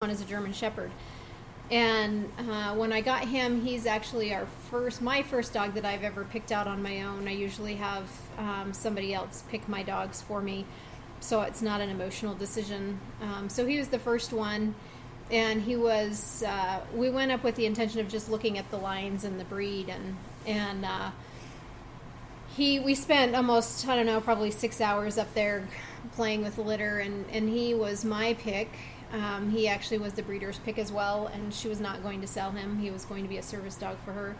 one is a German Shepherd. And when I got him, he's actually my first dog that I've ever picked out on my own. I usually have somebody else pick my dogs for me, so it's not an emotional decision. So he was the first one, and he was. We went up with the intention of just looking at the lines and the breed, and we spent almost, I don't know, probably 6 hours up there playing with the litter, and he was my pick. He actually was the breeder's pick as well, and she was not going to sell him. He was going to be a service dog for her,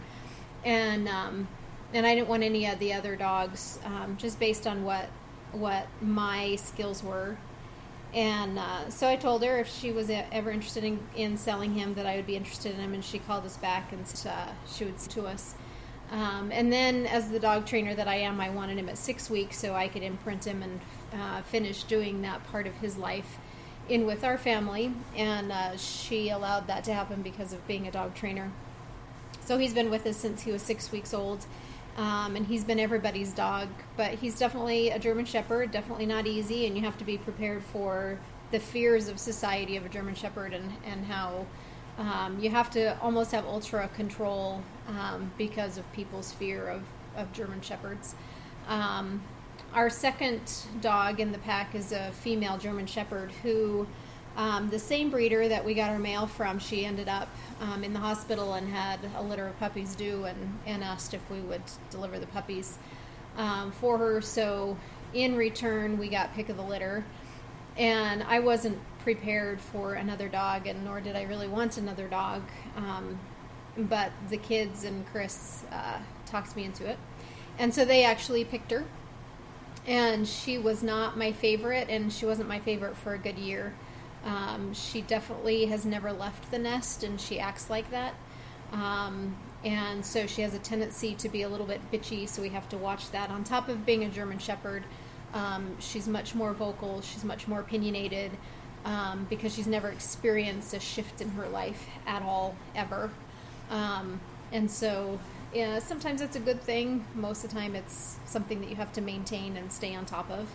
and I didn't want any of the other dogs, just based on what my skills were. And so I told her if she was ever interested in selling him, that I would be interested in him, and she called us back and she would say to us. And then, as the dog trainer that I am, I wanted him at 6 weeks so I could imprint him and finish doing that part of his life in with our family, and she allowed that to happen because of being a dog trainer. So he's been with us since he was 6 weeks old, and he's been everybody's dog, but he's definitely a German Shepherd, definitely not easy, and you have to be prepared for the fears of society of a German Shepherd, and how you have to almost have ultra control because of people's fear of German Shepherds. Our second dog in the pack is a female German Shepherd who, the same breeder that we got our mail from, she ended up in the hospital and had a litter of puppies due, and asked if we would deliver the puppies for her. So in return, we got pick of the litter. And I wasn't prepared for another dog, and nor did I really want another dog. But the kids and Chris talked me into it. And so they actually picked her. And she was not my favorite, and she wasn't my favorite for a good year. She definitely has never left the nest, and she acts like that. And so she has a tendency to be a little bit bitchy, so we have to watch that. On top of being a German Shepherd, she's much more vocal, she's much more opinionated, because she's never experienced a shift in her life at all, ever. And so... yeah, sometimes it's a good thing. Most of the time it's something that you have to maintain and stay on top of.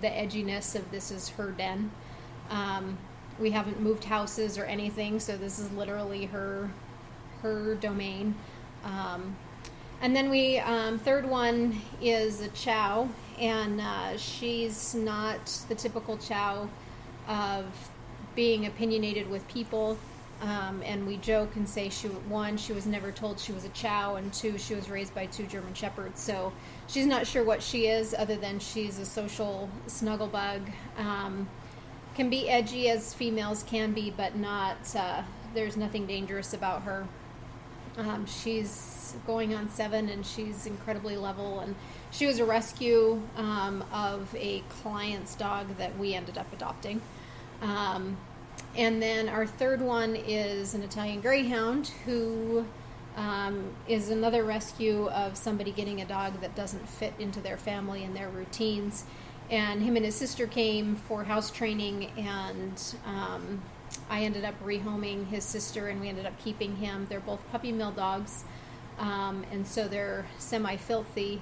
The edginess of this is her den. We haven't moved houses or anything, so this is literally her domain. And then third one is a Chow, and she's not the typical Chow of being opinionated with people. And we joke and say she was never told she was a Chow, and two, she was raised by two German Shepherds, so she's not sure what she is, other than she's a social snuggle bug. Can be edgy, as females can be, but not. There's nothing dangerous about her. She's going on 7, and she's incredibly level, and she was a rescue of a client's dog that we ended up adopting. And then our third one is an Italian Greyhound, who is another rescue of somebody getting a dog that doesn't fit into their family and their routines. And him and his sister came for house training, and I ended up rehoming his sister, and we ended up keeping him. They're both puppy mill dogs, and so they're semi-filthy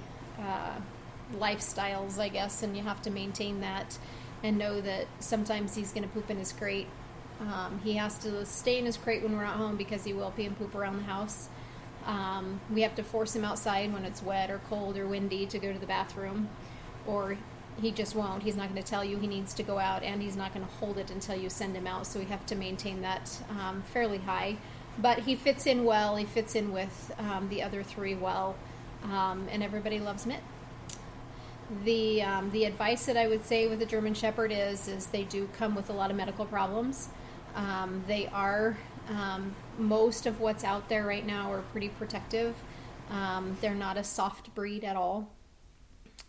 lifestyles, I guess, and you have to maintain that and know that sometimes he's going to poop in his crate. He has to stay in his crate when we're not home, because he will pee and poop around the house. We have to force him outside when it's wet or cold or windy to go to the bathroom, or he just won't. He's not going to tell you he needs to go out, and he's not going to hold it until you send him out, so we have to maintain that fairly high. But he fits in well. He fits in with the other 3 well, and everybody loves Mitt. The advice that I would say with a German Shepherd is they do come with a lot of medical problems. They are, most of what's out there right now are pretty protective. They're not a soft breed at all.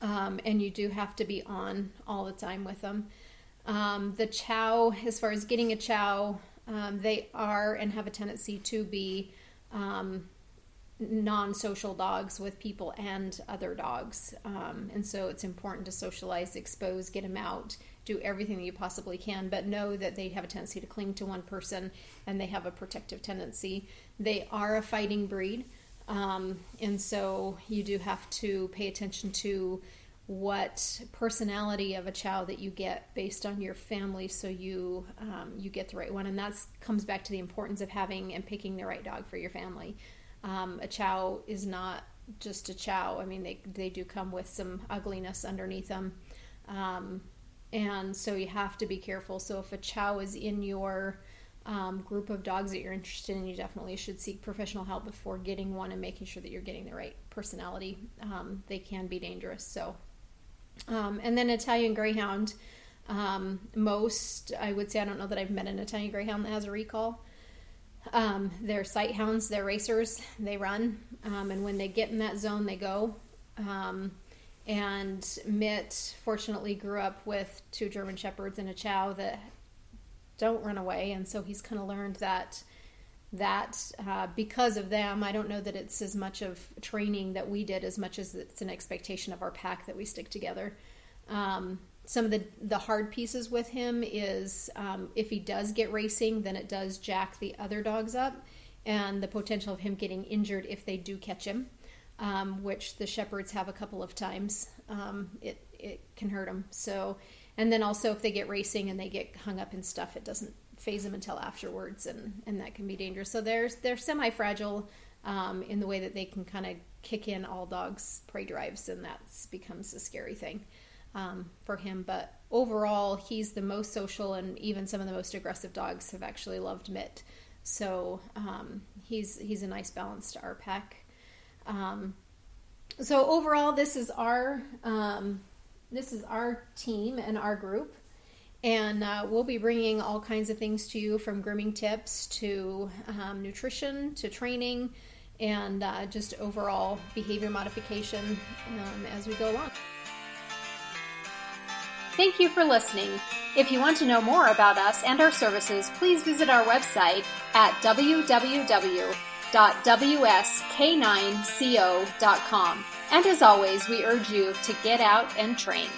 And you do have to be on all the time with them. The Chow, as far as getting a Chow, they are and have a tendency to be non-social dogs with people and other dogs. And so it's important to socialize, expose, get them out, do everything that you possibly can, but know that they have a tendency to cling to one person, and they have a protective tendency. They are a fighting breed, and so you do have to pay attention to what personality of a chow that you get based on your family, so you get the right one. And that comes back to the importance of having and picking the right dog for your family. A chow is not just a chow. I mean, they do come with some ugliness underneath them. And so you have to be careful. So if a chow is in your group of dogs that you're interested in, you definitely should seek professional help before getting one and making sure that you're getting the right personality. They can be dangerous. So, and then Italian Greyhound, I would say, I don't know that I've met an Italian Greyhound that has a recall. They're sight hounds, they're racers, they run, and when they get in that zone, they go. And Mitt fortunately grew up with 2 German Shepherds and a chow that don't run away, and so he's kind of learned that because of them. I don't know that it's as much of training that we did as much as it's an expectation of our pack that we stick together. Some of the hard pieces with him is if he does get racing, then it does jack the other dogs up, and the potential of him getting injured if they do catch him, which the Shepherds have a couple of times. It can hurt them. So, and then also if they get racing and they get hung up in stuff, it doesn't phase them until afterwards, and that can be dangerous. So they're semi-fragile in the way that they can kind of kick in all dogs' prey drives, and that becomes a scary thing for him. But overall, he's the most social, and even some of the most aggressive dogs have actually loved Mitt. So he's a nice balance to our pack. So overall, this is our team and our group, and we'll be bringing all kinds of things to you, from grooming tips to nutrition to training, and just overall behavior modification as we go along. Thank you for listening. If you want to know more about us and our services, please visit our website at www.wsk9co.com. And as always, we urge you to get out and train.